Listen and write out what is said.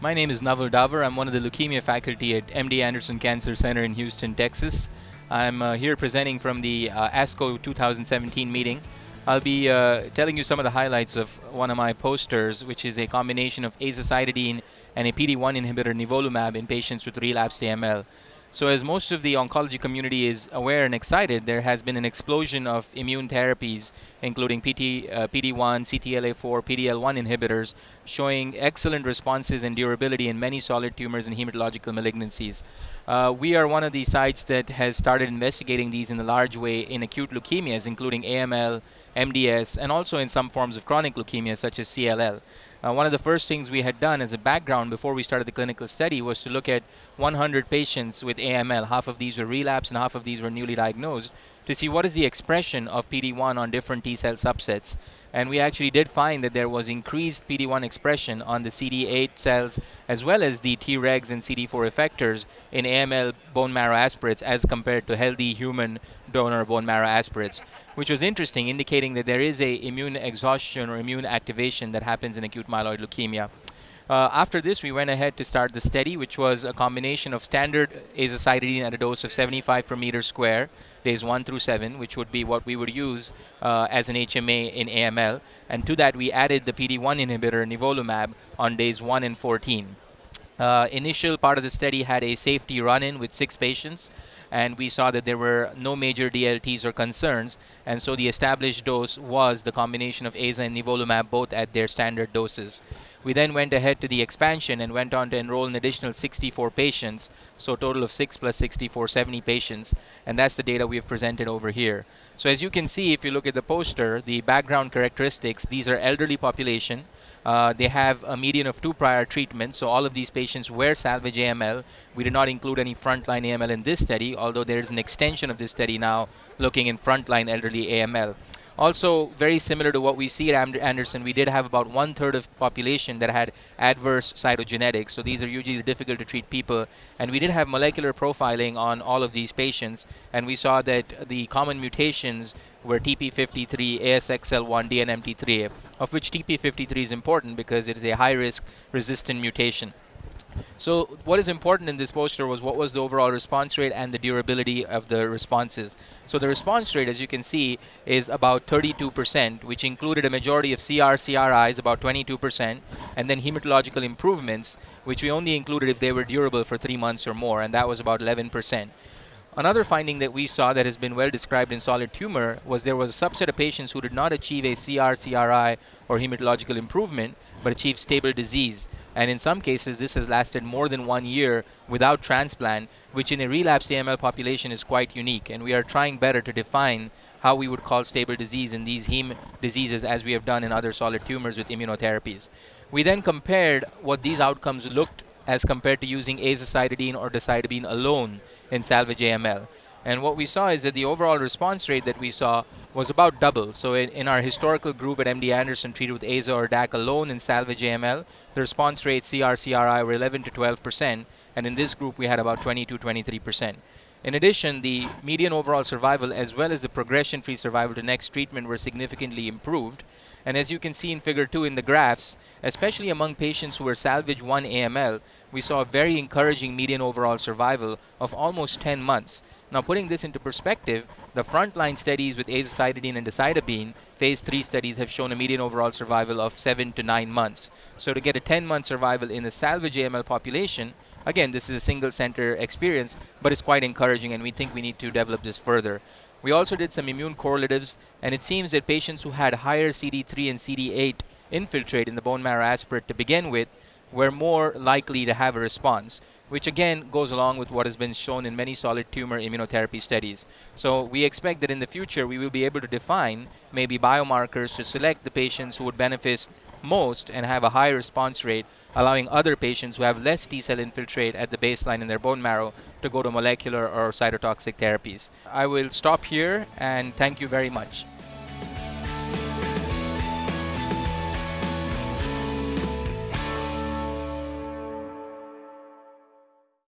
My name is Naval Davar. I'm one of the leukemia faculty at MD Anderson Cancer Center in Houston, Texas. I'm here presenting from the ASCO 2017 meeting. I'll be telling you some of the highlights of one of my posters, which is a combination of azacitidine and a PD-1 inhibitor nivolumab in patients with relapsed AML. So as most of the oncology community is aware and excited, there has been an explosion of immune therapies, including PD-1, CTLA-4, PD-L1 inhibitors, showing excellent responses and durability in many solid tumors and hematological malignancies. We are one of the sites that has started investigating these in a large way in acute leukemias, including AML, MDS, and also in some forms of chronic leukemia, such as CLL. One of the first things we had done as a background before we started the clinical study was to look at 100 patients with AML. Half of these were relapsed and half of these were newly diagnosed, to see what is the expression of PD-1 on different T-cell subsets. And we actually did find that there was increased PD-1 expression on the CD8 cells as well as the Tregs and CD4 effectors in AML bone marrow aspirates as compared to healthy human donor bone marrow aspirates, which was interesting, indicating that there is a immune exhaustion or immune activation that happens in acute myeloid leukemia. After this, we went ahead to start the study, which was a combination of standard azacitidine at a dose of 75 per meter square, days 1 through 7, which would be what we would use as an HMA in AML. And to that, we added the PD-1 inhibitor nivolumab on days 1 and 14. Initial part of the study had a safety run-in with 6 patients, and we saw that there were no major DLTs or concerns, and so the established dose was the combination of AZA and nivolumab, both at their standard doses. We then went ahead to the expansion and went on to enroll an additional 64 patients, so a total of 6 plus 64, 70 patients, and that's the data we have presented over here. So as you can see, if you look at the poster, the background characteristics, these are elderly population. They have a median of 2 prior treatments, so all of these patients were salvage AML. We did not include any frontline AML in this study, although there is an extension of this study now looking in frontline elderly AML. Also, very similar to what we see at Anderson, we did have about 1/3 of population that had adverse cytogenetics. So these are usually the difficult to treat people. And we did have molecular profiling on all of these patients. And we saw that the common mutations were TP53, ASXL1, DNMT3A, of which TP53 is important because it is a high-risk resistant mutation. So what is important in this poster was what was the overall response rate and the durability of the responses. So the response rate, as you can see, is about 32%, which included a majority of CR/CRIs, about 22%, and then hematological improvements, which we only included if they were durable for 3 months or more, and that was about 11%. Another finding that we saw that has been well described in solid tumor was there was a subset of patients who did not achieve a CR/CRI or hematological improvement, but achieved stable disease. And in some cases, this has lasted more than 1 year without transplant, which in a relapsed AML population is quite unique. And we are trying better to define how we would call stable disease in these heme diseases as we have done in other solid tumors with immunotherapies. We then compared what these outcomes looked as compared to using azacitidine or decitabine alone in salvage AML. And what we saw is that the overall response rate that we saw was about double. So in our historical group at MD Anderson treated with AZA or DAC alone in salvage AML, the response rate CR/CRI were 11 to 12%, and in this group we had about 20 to 23%. In addition, the median overall survival as well as the progression-free survival to next treatment were significantly improved. And as you can see in figure 2 in the graphs, especially among patients who were salvage 1 AML, we saw a very encouraging median overall survival of almost 10 months. Now, putting this into perspective, the frontline studies with azacitidine and decitabine, phase 3 studies, have shown a median overall survival of 7 to 9 months. So to get a 10-month survival in the salvage AML population, again, this is a single center experience, but it's quite encouraging, and we think we need to develop this further. We also did some immune correlatives, and it seems that patients who had higher CD3 and CD8 infiltrate in the bone marrow aspirate to begin with were more likely to have a response, which again goes along with what has been shown in many solid tumor immunotherapy studies. So we expect that in the future we will be able to define maybe biomarkers to select the patients who would benefit most and have a high response rate, allowing other patients who have less T-cell infiltrate at the baseline in their bone marrow to go to molecular or cytotoxic therapies. I will stop here and thank you very much.